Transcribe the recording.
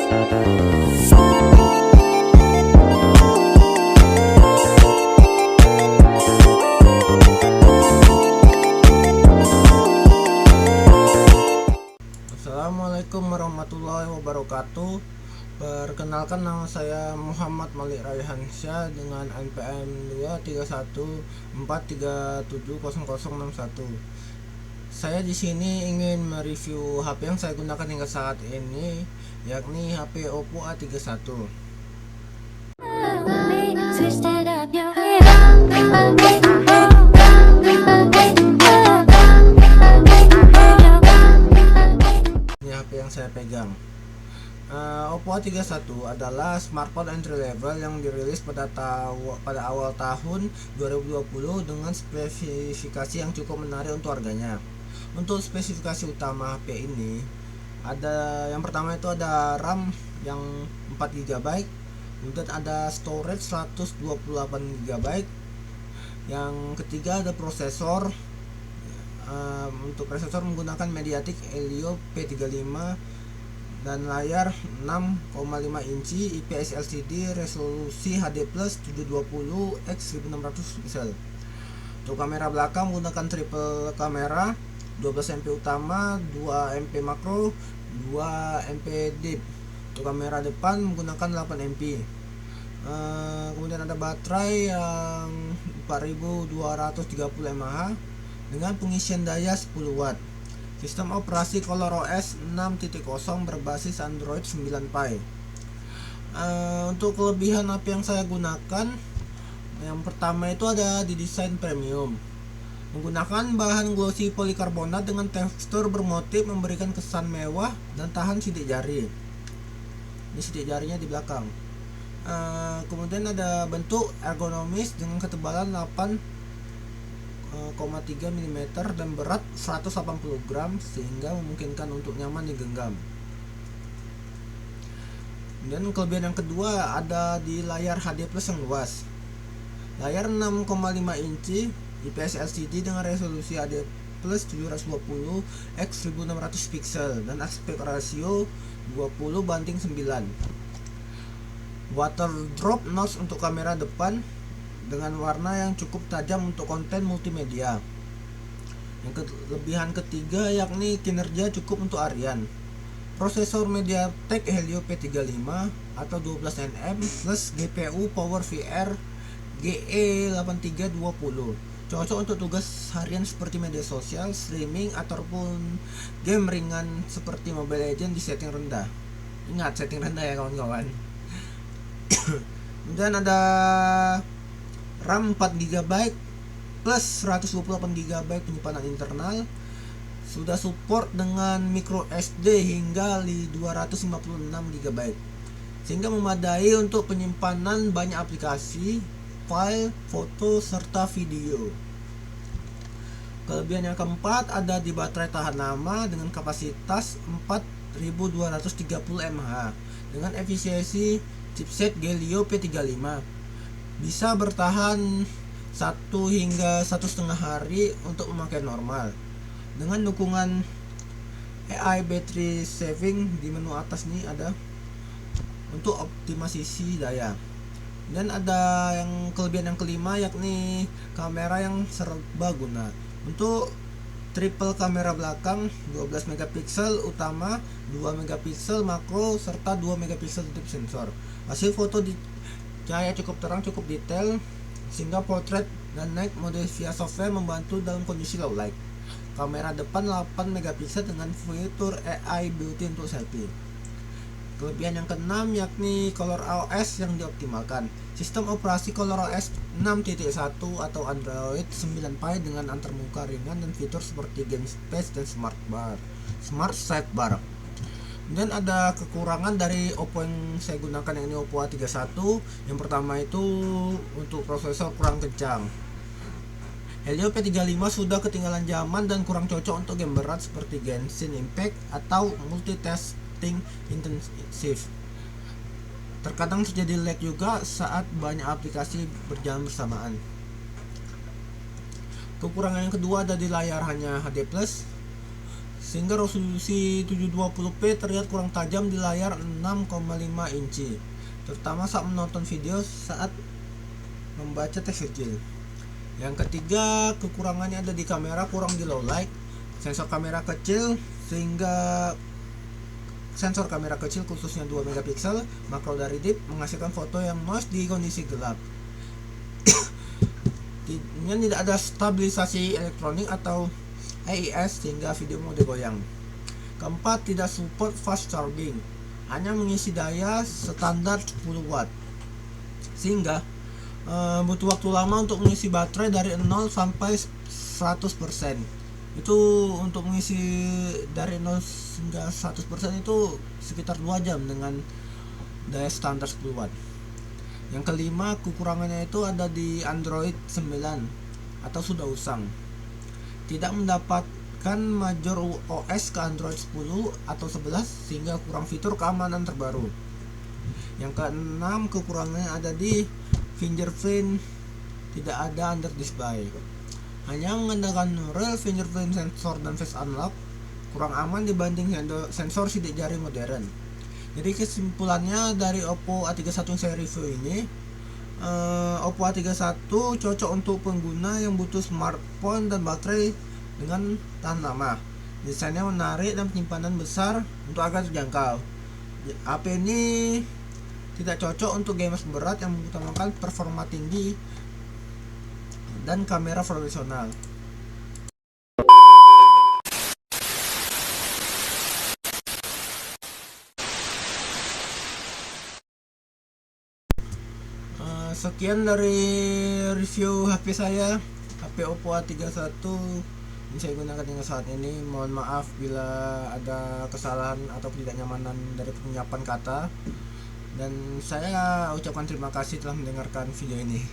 Assalamualaikum warahmatullahi wabarakatuh. Perkenalkan, nama saya Muhammad Malik Raihansyah dengan NPM 23143370061. Saya di sini ingin mereview HP yang saya gunakan hingga saat ini, yakni HP Oppo A31. Ini HP yang saya pegang. Oppo A31 adalah smartphone entry level yang dirilis pada awal tahun 2020 dengan spesifikasi yang cukup menarik untuk harganya. Untuk spesifikasi utama HP ini, yang pertama itu ada RAM yang 4 GB, kemudian ada storage 128 GB. Yang ketiga ada prosesor. Untuk prosesor menggunakan MediaTek Helio P35 dan layar 6,5 inci IPS LCD resolusi HD+ 720 x 1600 pixel. Untuk kamera belakang menggunakan triple kamera, 12 MP utama, 2 MP makro, 2 MP deep. Untuk kamera depan menggunakan 8 MP. Kemudian ada baterai yang 4230 mAh dengan pengisian daya 10 watt. Sistem operasi ColorOS 6.0 berbasis Android 9 Pie. Untuk kelebihan HP yang saya gunakan, yang pertama itu ada di desain premium. Menggunakan bahan glossy polikarbonat dengan tekstur bermotif memberikan kesan mewah dan tahan sidik jari. Ini sidik jarinya di belakang. Kemudian ada bentuk ergonomis dengan ketebalan 8,3 mm dan berat 180 gram sehingga memungkinkan untuk nyaman digenggam. Dan kelebihan yang kedua ada di layar HD+ yang luas. Layar 6,5 inci IPS LCD dengan resolusi HD+ 720 x 1600 pixel dan aspek rasio 20:9. Water drop notch untuk kamera depan dengan warna yang cukup tajam untuk konten multimedia. Yang kelebihan ketiga yakni kinerja cukup untuk harian. Prosesor MediaTek Helio P35 atau 12 nm plus GPU PowerVR GE8320, cocok untuk tugas harian seperti media sosial, streaming, ataupun game ringan seperti Mobile Legends di setting rendah. Ingat, setting rendah ya kawan-kawan. Kemudian ada RAM 4 GB plus 128 GB penyimpanan internal. Sudah support dengan micro SD hingga 256 GB, sehingga memadai untuk penyimpanan banyak aplikasi, file, foto, serta video. Kelebihan yang keempat ada di baterai tahan lama dengan kapasitas 4230 mAh dengan efisiensi chipset Helio P35. Bisa bertahan 1 hingga 1,5 hari untuk memakai normal. Dengan dukungan AI battery saving di menu atas nih ada untuk optimasi daya. Dan ada kelebihan yang kelima yakni kamera yang serbaguna. Untuk triple kamera belakang 12 megapiksel utama, 2 megapiksel makro serta 2 megapiksel depth sensor. Hasil foto di cahaya cukup terang, cukup detail sehingga portrait dan night mode via software membantu dalam kondisi low light. Kamera depan 8 megapiksel dengan fitur AI built-in untuk selfie. Kelebihan yang keenam yakni ColorOS yang dioptimalkan. Sistem operasi ColorOS 6.1 atau Android 9 Pie dengan antarmuka ringan dan fitur seperti game space dan smart sidebar. Dan ada kekurangan dari Oppo yang saya gunakan, yang ini Oppo A31. Yang pertama itu untuk prosesor kurang kencang. Helio P35 sudah ketinggalan zaman dan kurang cocok untuk game berat seperti Genshin Impact atau multitasking intensif. Terkadang terjadi lag juga saat banyak aplikasi berjalan bersamaan. Kekurangan yang kedua ada di layar hanya HD+, sehingga resolusi 720p terlihat kurang tajam di layar 6,5 inci, terutama saat menonton video saat membaca teks kecil. Yang ketiga, kekurangannya ada di kamera, kurang di low light. Sensor kamera kecil sehingga sensor kamera kecil khususnya 2 megapiksel makro dari deep menghasilkan foto yang noise di kondisi gelap. Tidak ada stabilisasi elektronik atau AIS sehingga video mode goyang. Keempat, tidak support fast charging, hanya mengisi daya standar 10 watt sehingga butuh waktu lama untuk mengisi baterai dari 0 sampai 100%. Itu untuk mengisi dari 0 hingga 100% itu sekitar 2 jam dengan daya standar 10 watt. Yang kelima, kekurangannya itu ada di Android 9 atau sudah usang. Tidak mendapatkan major OS ke Android 10 atau 11 sehingga kurang fitur keamanan terbaru. Yang keenam, kekurangannya ada di fingerprint, tidak ada under display. Hanya mengandalkan real fingerprint sensor dan face unlock, kurang aman dibanding sensor sidik jari modern. Jadi kesimpulannya dari Oppo A31 yang saya review ini, Oppo A31 cocok untuk pengguna yang butuh smartphone dan baterai dengan tahan lama. Desainnya menarik dan penyimpanan besar untuk harga terjangkau. HP ini tidak cocok untuk gamers berat yang mengutamakan performa tinggi dan kamera profesional. Sekian dari review HP saya, HP Oppo A31 yang saya gunakan hingga saat ini. Mohon maaf bila ada kesalahan atau ketidaknyamanan dari penyiapan kata, dan saya ucapkan terima kasih telah mendengarkan video ini.